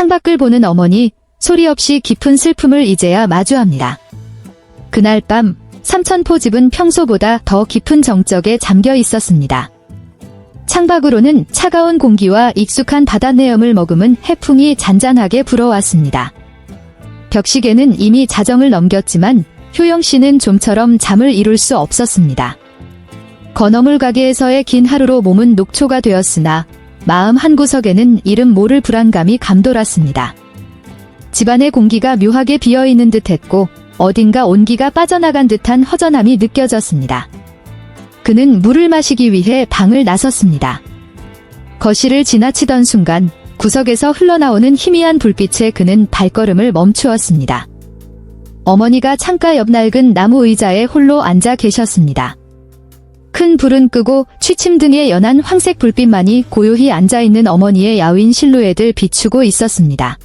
창밖을 보는 어머니, 소리 없이 깊은 슬픔을 이제야 마주합니다. 그날 밤 삼천포 집은 평소보다 더 깊은 정적에 잠겨 있었습니다. 창밖으로는 차가운 공기와 익숙한 바닷내음을 머금은 해풍이 잔잔하게 불어왔습니다. 벽시계는 이미 자정을 넘겼지만 효영씨는 좀처럼 잠을 이룰 수 없었습니다. 건어물 가게에서의 긴 하루로 몸은 녹초가 되었으나 마음 한구석에는 이름 모를 불안감이 감돌았습니다. 집안의 공기가 묘하게 비어있는 듯했고 어딘가 온기가 빠져나간 듯한 허전함이 느껴졌습니다. 그는 물을 마시기 위해 방을 나섰습니다. 거실을 지나치던 순간 구석에서 흘러나오는 희미한 불빛에 그는 발걸음을 멈추었습니다. 어머니가 창가 옆 낡은 나무 의자에 홀로 앉아 계셨습니다. 큰 불은 끄고 취침등의 연한 황색 불빛만이 고요히 앉아있는 어머니의 야윈 실루엣을 비추고 있었습니다.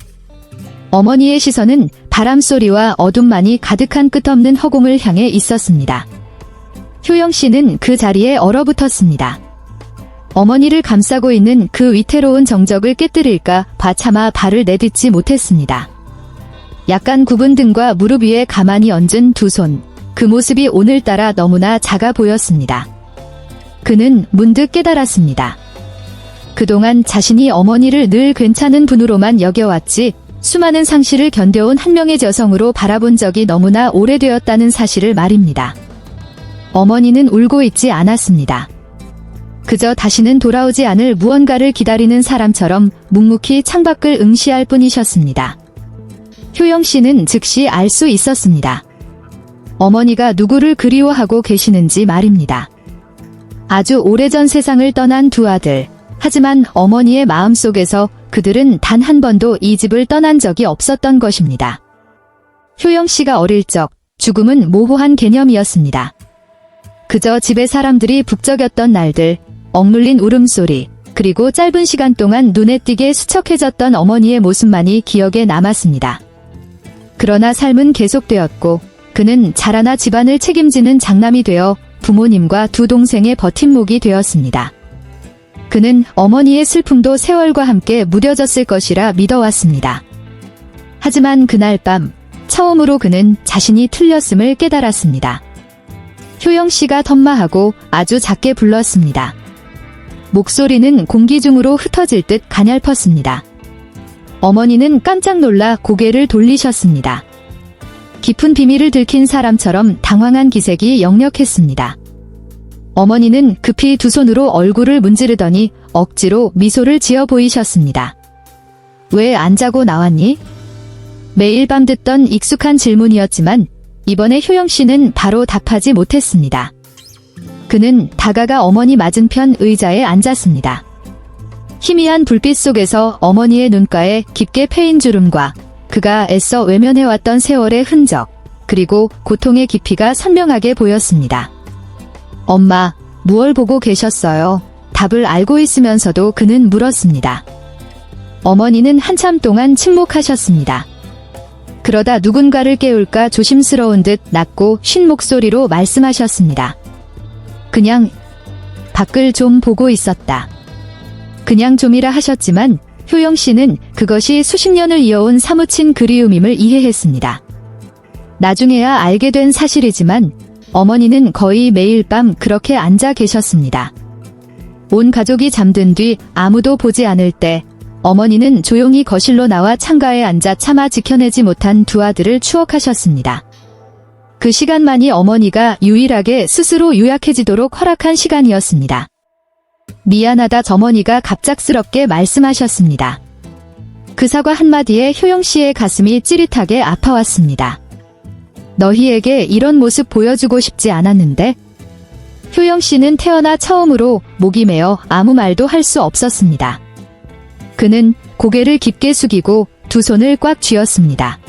어머니의 시선은 바람소리와 어둠만이 가득한 끝없는 허공을 향해 있었습니다. 효영씨는 그 자리에 얼어붙었습니다. 어머니를 감싸고 있는 그 위태로운 정적을 깨뜨릴까 봐 차마 발을 내딛지 못했습니다. 약간 굽은 등과 무릎 위에 가만히 얹은 두 손, 그 모습이 오늘따라 너무나 작아 보였습니다. 그는 문득 깨달았습니다. 그동안 자신이 어머니를 늘 괜찮은 분으로만 여겨왔지 수많은 상실을 견뎌온 한 명의 여성으로 바라본 적이 너무나 오래되었다는 사실을 말입니다. 어머니는 울고 있지 않았습니다. 그저 다시는 돌아오지 않을 무언가를 기다리는 사람처럼 묵묵히 창밖을 응시할 뿐이셨습니다. 효영씨는 즉시 알 수 있었습니다. 어머니가 누구를 그리워하고 계시는지 말입니다. 아주 오래전 세상을 떠난 두 아들, 하지만 어머니의 마음속에서 그들은 단 한 번도 이 집을 떠난 적이 없었던 것입니다. 효영씨가 어릴 적 죽음은 모호한 개념이었습니다. 그저 집의 사람들이 북적였던 날들, 억눌린 울음소리, 그리고 짧은 시간 동안 눈에 띄게 수척해졌던 어머니의 모습만이 기억에 남았습니다. 그러나 삶은 계속되었고 그는 자라나 집안을 책임지는 장남이 되어 부모님과 두 동생의 버팀목이 되었습니다. 그는 어머니의 슬픔도 세월과 함께 무뎌졌을 것이라 믿어왔습니다. 하지만 그날 밤 처음으로 그는 자신이 틀렸음을 깨달았습니다. 효영씨가 덤마하고 아주 작게 불렀습니다. 목소리는 공기 중으로 흩어질 듯 가냘펐습니다. 어머니는 깜짝 놀라 고개를 돌리셨습니다. 깊은 비밀을 들킨 사람처럼 당황한 기색이 역력했습니다. 어머니는 급히 두 손으로 얼굴을 문지르더니 억지로 미소를 지어 보이셨습니다. 왜 안 자고 나왔니? 매일 밤 듣던 익숙한 질문이었지만 이번에 효영씨는 바로 답하지 못했습니다. 그는 다가가 어머니 맞은편 의자에 앉았습니다. 희미한 불빛 속에서 어머니의 눈가에 깊게 패인 주름과 그가 애써 외면해왔던 세월의 흔적, 그리고 고통의 깊이가 선명하게 보였습니다. 엄마, 무얼 보고 계셨어요? 답을 알고 있으면서도 그는 물었습니다. 어머니는 한참 동안 침묵하셨습니다. 그러다 누군가를 깨울까 조심스러운 듯 낮고 쉰 목소리로 말씀하셨습니다. 그냥 밖을 좀 보고 있었다. 그냥 좀이라 하셨지만 효영씨는 그것이 수십 년을 이어온 사무친 그리움임을 이해했습니다. 나중에야 알게 된 사실이지만 어머니는 거의 매일 밤 그렇게 앉아 계셨습니다. 온 가족이 잠든 뒤 아무도 보지 않을 때 어머니는 조용히 거실로 나와 창가에 앉아 차마 지켜내지 못한 두 아들을 추억하셨습니다. 그 시간만이 어머니가 유일하게 스스로 요약해지도록 허락한 시간이었습니다. 미안하다 어머니가 갑작스럽게 말씀하셨습니다. 그 사과 한마디에 효영씨의 가슴이 찌릿하게 아파왔습니다. 너희에게 이런 모습 보여주고 싶지 않았는데? 효영씨는 태어나 처음으로 목이 메어 아무 말도 할 수 없었습니다. 그는 고개를 깊게 숙이고 두 손을 꽉 쥐었습니다.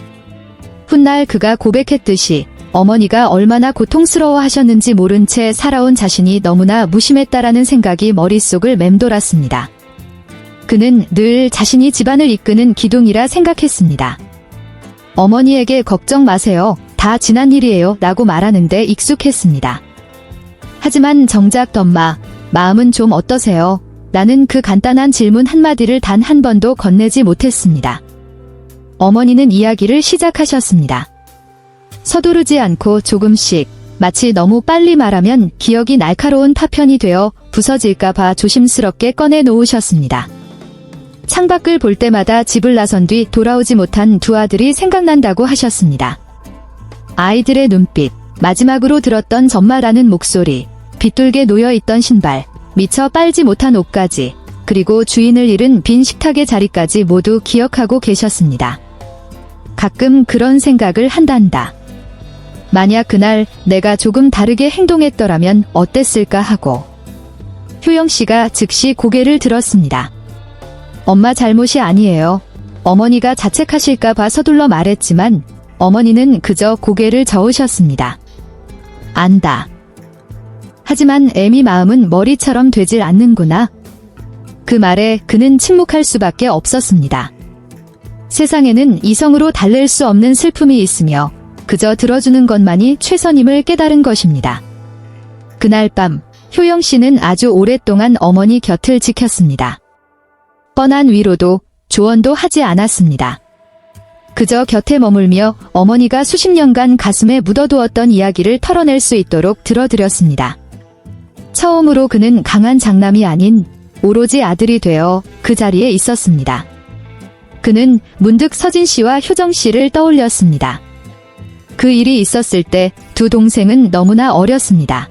훗날 그가 고백했듯이 어머니가 얼마나 고통스러워하셨는지 모른 채 살아온 자신이 너무나 무심했다라는 생각이 머릿속을 맴돌았습니다. 그는 늘 자신이 집안을 이끄는 기둥이라 생각했습니다. 어머니에게 걱정 마세요. 다 지난 일이에요. 라고 말하는데 익숙했습니다. 하지만 정작 엄마, 마음은 좀 어떠세요? 나는 그 간단한 질문 한마디를 단 한 번도 건네지 못했습니다. 어머니는 이야기를 시작하셨습니다. 서두르지 않고 조금씩, 마치 너무 빨리 말하면 기억이 날카로운 파편이 되어 부서질까봐 조심스럽게 꺼내 놓으셨습니다. 창밖을 볼 때마다 집을 나선 뒤 돌아오지 못한 두 아들이 생각난다고 하셨습니다. 아이들의 눈빛, 마지막으로 들었던 전말하는 목소리, 빗돌게 놓여있던 신발, 미처 빨지 못한 옷까지, 그리고 주인을 잃은 빈 식탁의 자리까지 모두 기억하고 계셨습니다. 가끔 그런 생각을 한단다. 만약 그날 내가 조금 다르게 행동했더라면 어땠을까 하고. 효영 씨가 즉시 고개를 들었습니다. 엄마 잘못이 아니에요. 어머니가 자책하실까 봐 서둘러 말했지만 어머니는 그저 고개를 저으셨습니다. 안다. 하지만 애미 마음은 머리처럼 되질 않는구나. 그 말에 그는 침묵할 수밖에 없었습니다. 세상에는 이성으로 달랠 수 없는 슬픔이 있으며 그저 들어주는 것만이 최선임을 깨달은 것입니다. 그날 밤 효영 씨는 아주 오랫동안 어머니 곁을 지켰습니다. 뻔한 위로도 조언도 하지 않았습니다. 그저 곁에 머물며 어머니가 수십 년간 가슴에 묻어두었던 이야기를 털어낼 수 있도록 들어드렸습니다. 처음으로 그는 강한 장남이 아닌 오로지 아들이 되어 그 자리에 있었습니다. 그는 문득 서진 씨와 효정 씨를 떠올렸습니다. 그 일이 있었을 때 두 동생은 너무나 어렸습니다.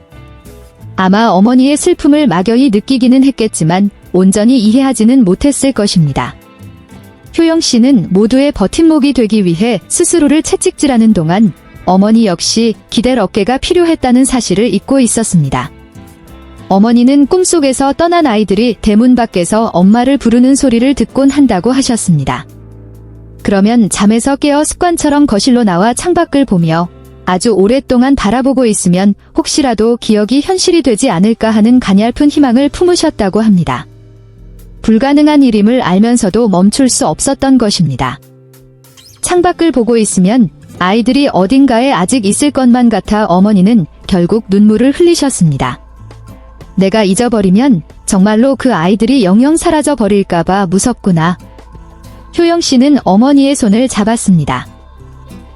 아마 어머니의 슬픔을 막연히 느끼기는 했겠지만 온전히 이해하지는 못했을 것입니다. 효영 씨는 모두의 버팀목이 되기 위해 스스로를 채찍질하는 동안 어머니 역시 기댈 어깨가 필요했다는 사실을 잊고 있었습니다. 어머니는 꿈속에서 떠난 아이들이 대문 밖에서 엄마를 부르는 소리를 듣곤 한다고 하셨습니다. 그러면 잠에서 깨어 습관처럼 거실로 나와 창밖을 보며 아주 오랫동안 바라보고 있으면 혹시라도 기억이 현실이 되지 않을까 하는 가냘픈 희망을 품으셨다고 합니다. 불가능한 일임을 알면서도 멈출 수 없었던 것입니다. 창밖을 보고 있으면 아이들이 어딘가에 아직 있을 것만 같아 어머니는 결국 눈물을 흘리셨습니다. 내가 잊어버리면 정말로 그 아이들이 영영 사라져 버릴까봐 무섭구나. 효영 씨는 어머니의 손을 잡았습니다.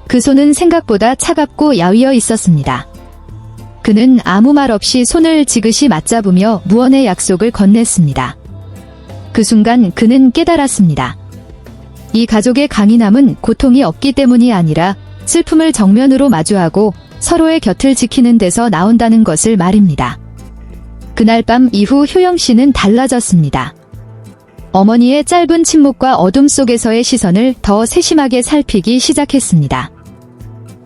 그 손은 생각보다 차갑고 야위어 있었습니다. 그는 아무 말 없이 손을 지그시 맞잡으며 무언의 약속을 건넸습니다. 그 순간 그는 깨달았습니다. 이 가족의 강인함은 고통이 없기 때문이 아니라 슬픔을 정면으로 마주하고 서로의 곁을 지키는 데서 나온다는 것을 말입니다. 그날 밤 이후 효영 씨는 달라졌습니다. 어머니의 짧은 침묵과 어둠 속에서의 시선을 더 세심하게 살피기 시작했습니다.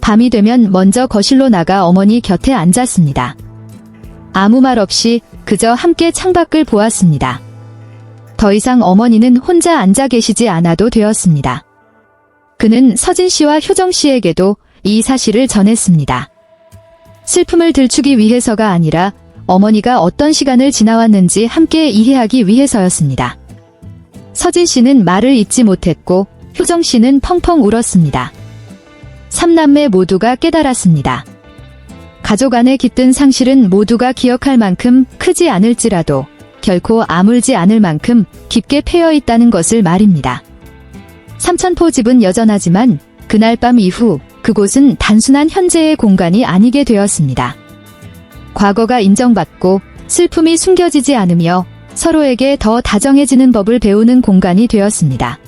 밤이 되면 먼저 거실로 나가 어머니 곁에 앉았습니다. 아무 말 없이 그저 함께 창밖을 보았습니다. 더 이상 어머니는 혼자 앉아 계시지 않아도 되었습니다. 그는 서진 씨와 효정 씨에게도 이 사실을 전했습니다. 슬픔을 들추기 위해서가 아니라 어머니가 어떤 시간을 지나왔는지 함께 이해하기 위해서였습니다. 서진 씨는 말을 잇지 못했고 효정 씨는 펑펑 울었습니다. 삼남매 모두가 깨달았습니다. 가족 안에 깃든 상실은 모두가 기억할 만큼 크지 않을지라도 결코 아물지 않을 만큼 깊게 패여 있다는 것을 말입니다. 삼천포 집은 여전하지만 그날 밤 이후 그곳은 단순한 현재의 공간이 아니게 되었습니다. 과거가 인정받고 슬픔이 숨겨지지 않으며 서로에게 더 다정해지는 법을 배우는 공간이 되었습니다.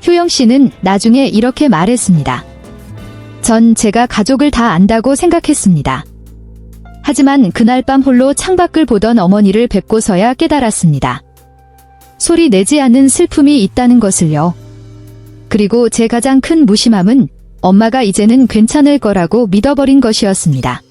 효영 씨는 나중에 이렇게 말했습니다. 전 제가 가족을 다 안다고 생각했습니다. 하지만 그날 밤 홀로 창밖을 보던 어머니를 뵙고서야 깨달았습니다. 소리 내지 않는 슬픔이 있다는 것을요. 그리고 제 가장 큰 무심함은 엄마가 이제는 괜찮을 거라고 믿어버린 것이었습니다.